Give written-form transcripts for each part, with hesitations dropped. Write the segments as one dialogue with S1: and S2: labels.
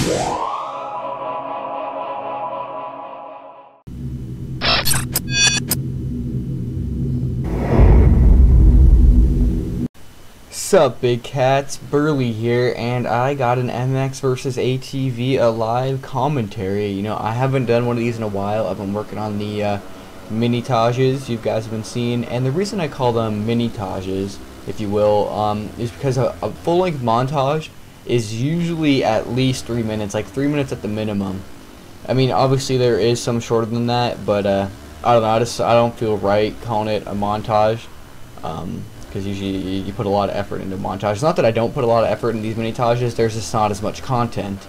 S1: Sup big cats, burlyy here, and I got an MX versus ATV Alive commentary. You know, I haven't done one of these in a while. I've been working on the Minitages you guys have been seeing, and the reason I call them Minitages, if you will, is because a full-length montage is usually at least 3 minutes, like 3 minutes at the minimum. I mean, obviously there is some shorter than that, but I don't know, I don't feel right calling it a montage. Because usually you put a lot of effort into montages. Not that I don't put a lot of effort in these minitages, there's just not as much content.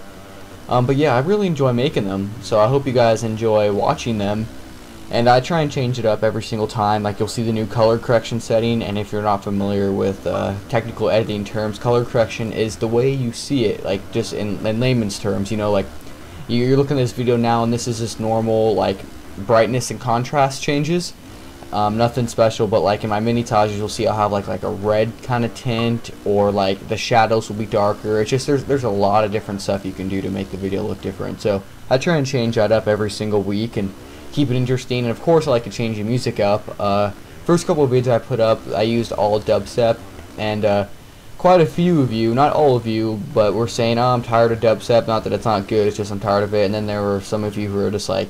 S1: But yeah, I really enjoy making them, so I hope you guys enjoy watching them. And I try and change it up every single time. Like, you'll see the new color correction setting, and if you're not familiar with technical editing terms, color correction is the way you see it, like just in layman's terms. You know, like you're looking at this video now, and this is just normal, like, brightness and contrast changes. Nothing special, but like in my minitages you'll see I'll have like a red kind of tint, or like the shadows will be darker. It's just there's a lot of different stuff you can do to make the video look different. So I try and change that up every single week and keep it interesting. And of course I like to change the music up. First couple of videos I put up I used all dubstep, and quite a few of you, not all of you, but were saying, oh, I'm tired of dubstep. Not that it's not good, it's just I'm tired of it. And then there were some of you who were just like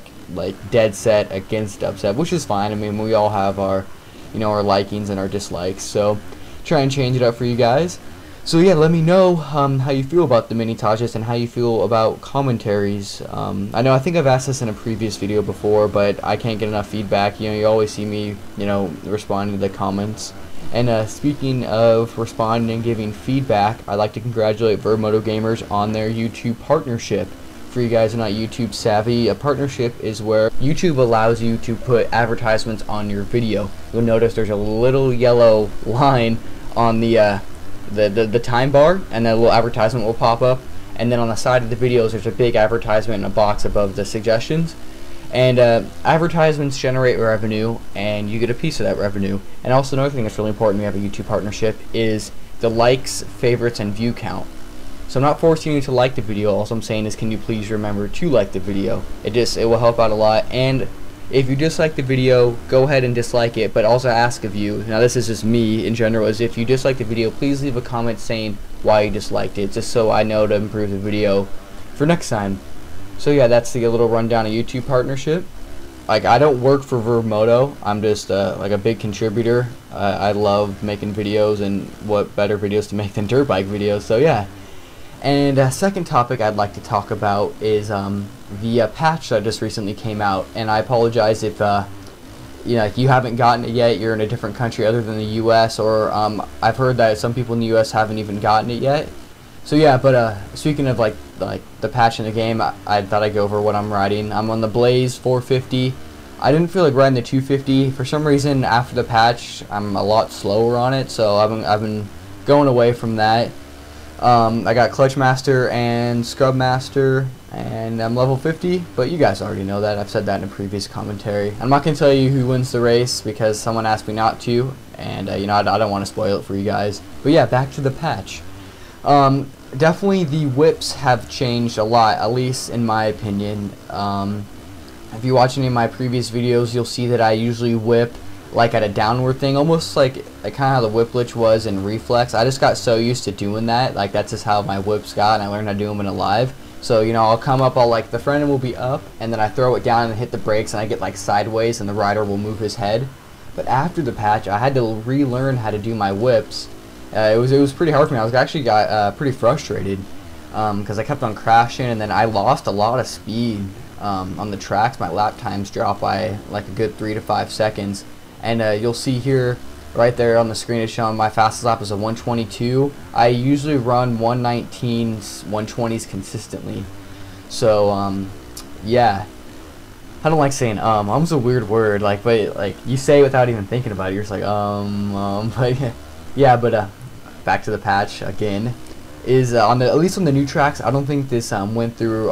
S1: dead set against dubstep, which is fine. I mean, we all have our, you know, our likings and our dislikes, so try and change it up for you guys. So yeah, let me know how you feel about the minitages and how you feel about commentaries. I think I've asked this in a previous video before, but I can't get enough feedback. You know, you always see me, you know, responding to the comments. And speaking of responding and giving feedback, I'd like to congratulate vurbmotogamers on their YouTube partnership. For you guys who are not YouTube savvy, a partnership is where YouTube allows you to put advertisements on your video. You'll notice there's a little yellow line on the time bar, and that little advertisement will pop up. And then on the side of the videos, there's a big advertisement in a box above the suggestions. And advertisements generate revenue, and you get a piece of that revenue. And also another thing that's really important when we have a YouTube partnership is the likes, favorites, and view count. So I'm not forcing you to like the video. All I'm saying is, can you please remember to like the video? It will help out a lot. And if you dislike the video, go ahead and dislike it, but also ask of you, now this is just me in general, is if you dislike the video, please leave a comment saying why you disliked it, just so I know to improve the video for next time. So yeah, that's the little rundown of YouTube partnership. Like, I don't work for vurbmoto, I'm just like a big contributor. I love making videos, and what better videos to make than dirt bike videos, so yeah. And second topic I'd like to talk about is the patch that just recently came out. And I apologize if you know, if you haven't gotten it yet, you're in a different country other than the US, or I've heard that some people in the US haven't even gotten it yet. So yeah, but speaking of like the patch in the game, I thought I'd go over what I'm riding. I'm on the Blaze 450. I didn't feel like riding the 250 for some reason. After the patch, I'm a lot slower on it, so I've been going away from that. I got Clutch Master and Scrub Master, and I'm level 50, but you guys already know that. I've said that in a previous commentary. I'm not going to tell you who wins the race because someone asked me not to, and you know, I don't want to spoil it for you guys. But yeah, back to the patch. Definitely the whips have changed a lot, at least in my opinion. If you watch any of my previous videos, you'll see that I usually whip like at a downward thing, almost like kind of how the whip glitch was in Reflex. I just got so used to doing that, like that's just how my whips got, and I learned how to do them in Alive. So you know, I'll come up, like the front end will be up, and then I throw it down and hit the brakes, and I get like sideways, and the rider will move his head. But after the patch, I had to relearn how to do my whips. It was pretty hard for me. I was actually pretty frustrated because I kept on crashing, and then I lost a lot of speed on the tracks. My lap times dropped by like a good 3 to 5 seconds. And you'll see here, right there on the screen, it's showing my fastest lap is a 122. I usually run 119s, 120s consistently. So, yeah. I don't like saying um's a weird word, like, but like you say it without even thinking about it. You're just like but yeah, but back to the patch again. Is at least on the new tracks, I don't think this went through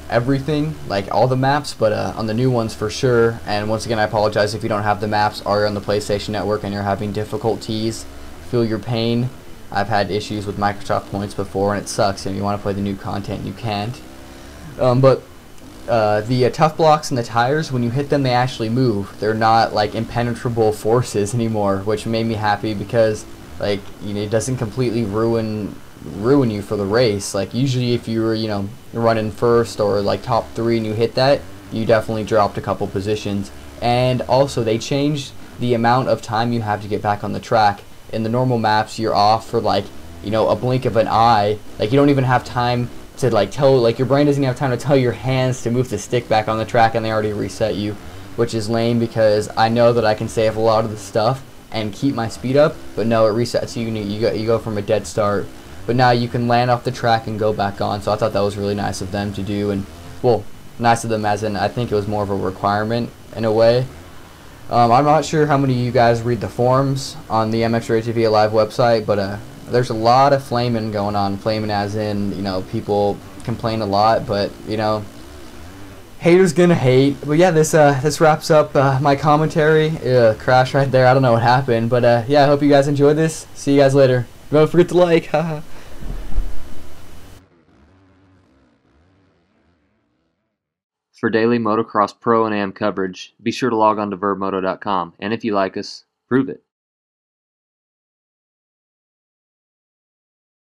S1: everything, like all the maps, but on the new ones for sure. And once again, I apologize if you don't have the maps or you're on the PlayStation Network and you're having difficulties. Feel your pain. I've had issues with Microsoft points before, and it sucks. And you want to play the new content, you can't. But the tough blocks and the tires, when you hit them, they actually move. They're not like impenetrable forces anymore, which made me happy because like it doesn't completely ruin you for the race. Like usually if you were running first or like top 3 and you hit that, you definitely dropped a couple positions. And also they changed the amount of time you have to get back on the track. In the normal maps, you're off for like a blink of an eye. Like you don't even have time to like tell, like your brain doesn't have time to tell your hands to move the stick back on the track, and they already reset you, which is lame because I know that I can save a lot of the stuff and keep my speed up, but no, it resets you. You go from a dead start, but now you can land off the track and go back on. So I thought that was really nice of them to do, and well, nice of them as in I think it was more of a requirement in a way. I'm not sure how many of you guys read the forums on the MX or ATV Alive website, but there's a lot of flaming going on. Flaming as in, people complain a lot, but, haters gonna hate. But yeah, this wraps up my commentary. Crash right there. I don't know what happened, but yeah, I hope you guys enjoyed this. See you guys later. Don't forget to like. Haha.
S2: For daily motocross pro and am coverage, be sure to log on to vurbmoto.com, and if you like us, prove it.